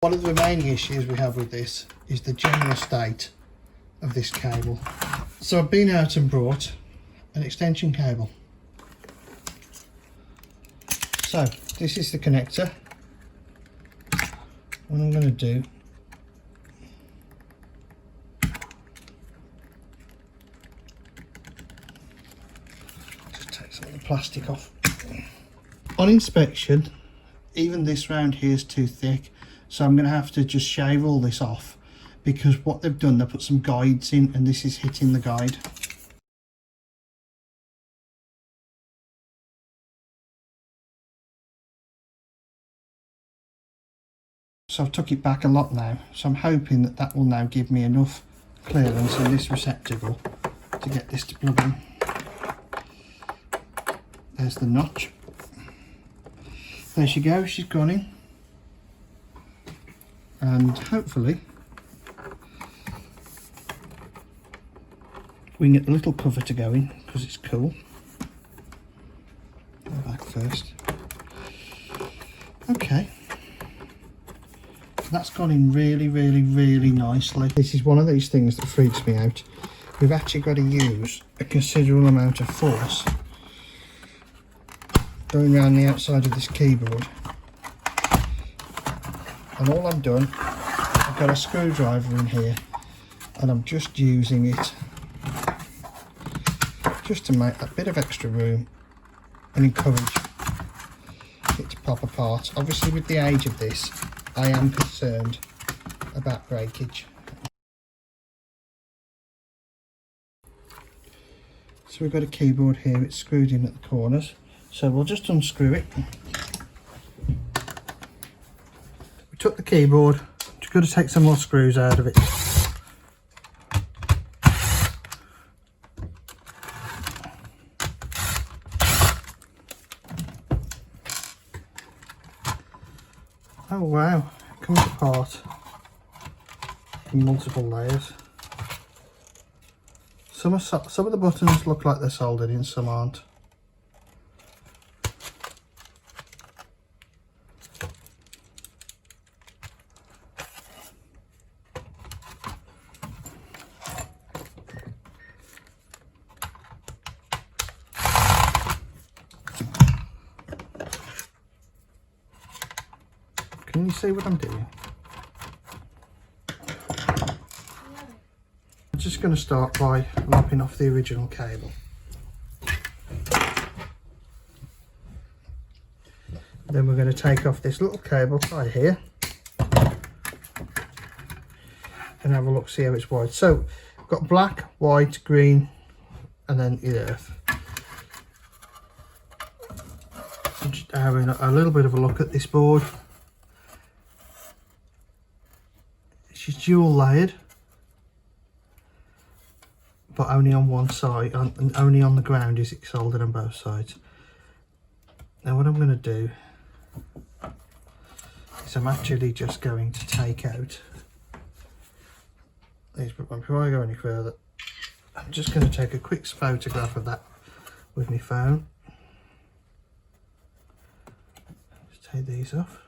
One of the remaining issues we have with this is the general state of this cable. So I've been out and brought an extension cable. So this is the connector. What I'm going to do, just take some of the plastic off. On inspection, even this round here is too thick, so I'm going to have to just shave all this off, because what they've done, they put some guides in and this is hitting the guide. So I've took it back a lot now, so I'm hoping that that will now give me enough clearance in this receptacle to get this to plug in. There's the notch. There she goes, she's gone in. And hopefully we can get the little cover to go in, because it's cool. Go back first. Okay. That's gone in really nicely. This is one of these things that freaks me out. We've actually got to use a considerable amount of force going around the outside of this keyboard. And all I've done, I've got a screwdriver in here and I'm just using it just to make that bit of extra room and encourage it to pop apart. Obviously with the age of this, I am concerned about breakage. So we've got a keyboard here, it's screwed in at the corners. So we'll just unscrew it. We took the keyboard, just got to take some more screws out of it. Oh wow, it comes apart in multiple layers. Some of the buttons look like they're soldered in, some aren't. Can you see what I'm doing? I'm just going to start by lopping off the original cable. Then we're going to take off this little cable right here and have a look, see how it's wired. So we've got black, white, green and then earth. Just having a little bit of a look at this board. She's dual layered, but only on one side, and only on the ground is it soldered on both sides. Now what I'm going to do is I'm actually just going to take out these, but before I go any further, I'm just going to take a quick photograph of that with my phone. Just take these off.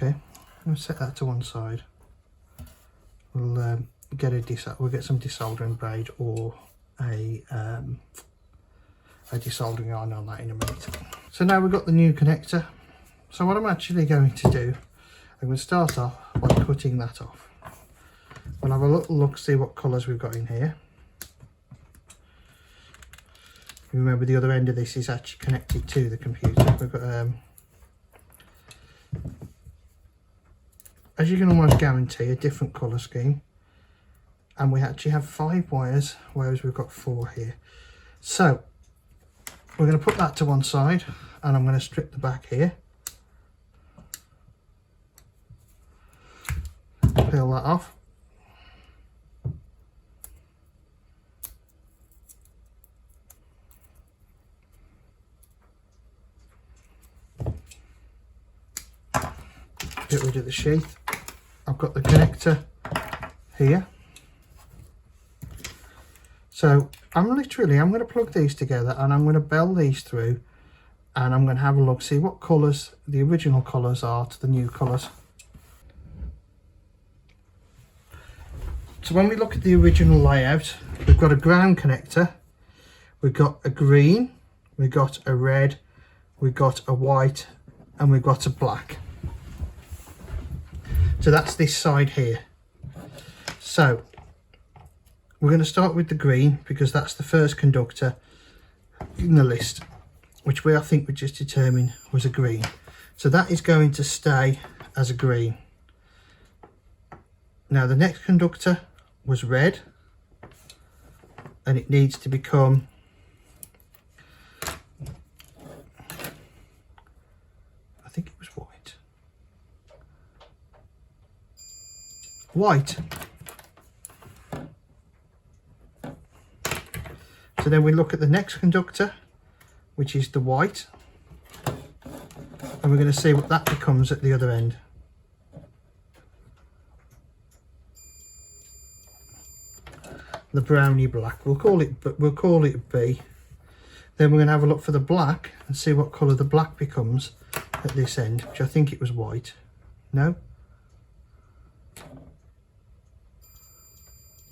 Okay, I'm going to set that to one side. We'll get some desoldering braid or a desoldering iron on that in a minute. So now we've got the new connector. So what I'm actually going to do, I'm going to start off by cutting that off. We'll have a little look, see what colours we've got in here. Remember, the other end of this is actually connected to the computer. We've got as you can almost guarantee, a different colour scheme, and we actually have 5 wires, whereas we've got 4 here. So we're going to put that to one side and I'm going to strip the back here, peel that off. Get rid of the sheath, I've got the connector here. So I'm going to plug these together and I'm going to bell these through, and I'm going to have a look, see what colours the original colours are to the new colours. So when we look at the original layout, we've got a ground connector, we've got a green, we've got a red, we've got a white, and we've got a black. So that's this side here. So we're going to start with the green because that's the first conductor in the list, which I think we just determined was a green. So that is going to stay as a green. Now the next conductor was red, and it needs to become I think it was white. So then we look at the next conductor, which is the white, and we're going to see what that becomes at the other end. The browny black, we'll call it B. Then we're going to have a look for the black and see what colour the black becomes at this end, which I think it was white. No?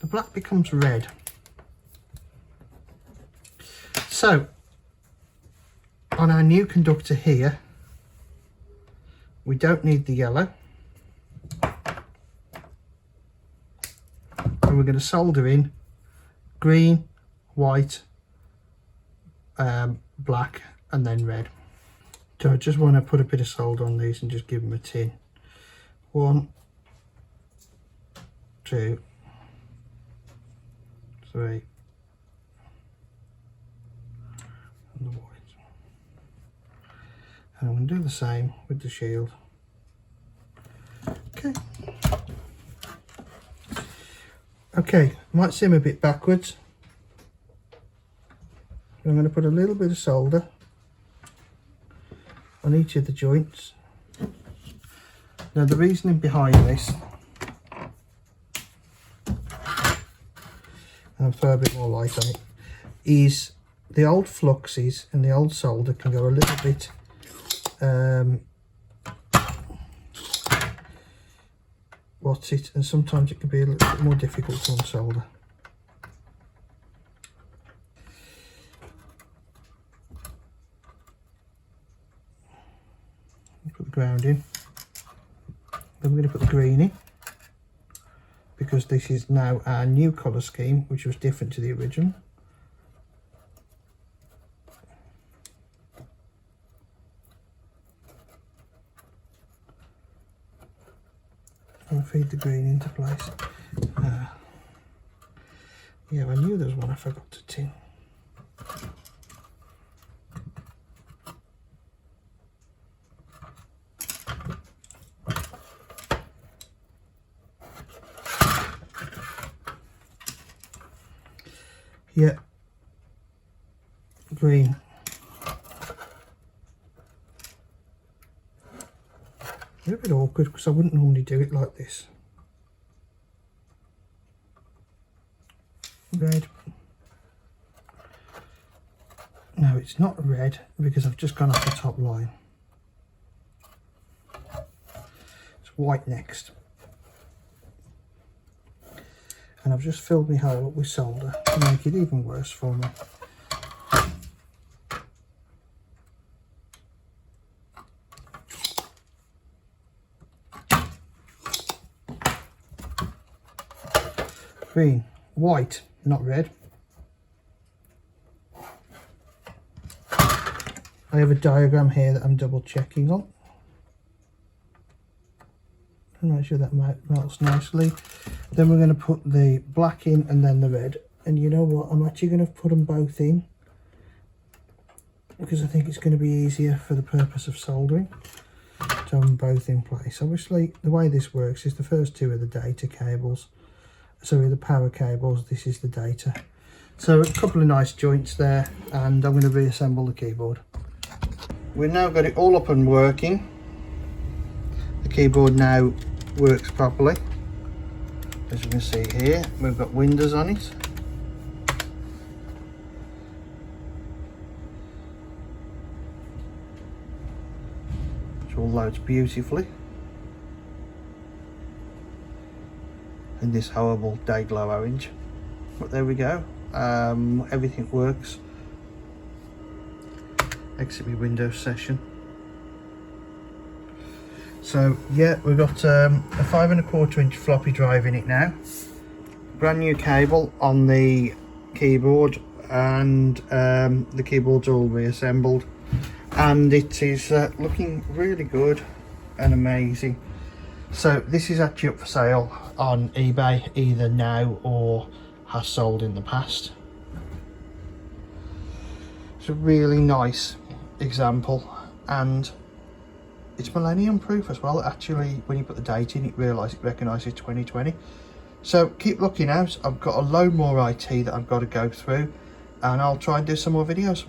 The black becomes red. So on our new conductor here, we don't need the yellow, and we're going to solder in green, white, black, and then red. So I just want to put a bit of solder on these and just give them a tin. 1, 2, 3, and the white. And I'm going to do the same with the shield. Okay, might seem a bit backwards. I'm going to put a little bit of solder on each of the joints. Now the reasoning behind this, and I'll throw a bit more light on it, is the old fluxes and the old solder can go a little bit and sometimes it can be a little bit more difficult to unsolder. Put the ground in, then we're going to put the green in, because this is now our new colour scheme, which was different to the original. And feed the green into place. Yeah, I knew there was one I forgot to tin. Yeah, green. A little bit awkward because I wouldn't normally do it like this. Red. No, it's not red because I've just gone off the top line. It's white next. And I've just filled my hole up with solder to make it even worse for me. Green, white, not red. I have a diagram here that I'm double checking on. And make sure that melts nicely. Then we're going to put the black in and then the red. And you know what, I'm actually going to put them both in, because I think it's going to be easier for the purpose of soldering to have them both in place. Obviously the way this works is the first two are the data cables. Sorry, the power cables, this is the data. So a couple of nice joints there, and I'm going to reassemble the keyboard. We've now got it all up and working. The keyboard now works properly. As you can see here, we've got windows on it. Which all loads beautifully. In this horrible day glow orange. But there we go. Everything works. Exit my Windows session. So yeah, we've got a 5 1/4 inch floppy drive in it now. Brand new cable on the keyboard, and the keyboard's all reassembled, and it is looking really good and amazing. So this is actually up for sale on eBay, either now or has sold in the past. It's a really nice example, and it's millennium proof as well. Actually, when you put the date in, it recognises 2020. So keep looking out. I've got a load more IT that I've got to go through, and I'll try and do some more videos.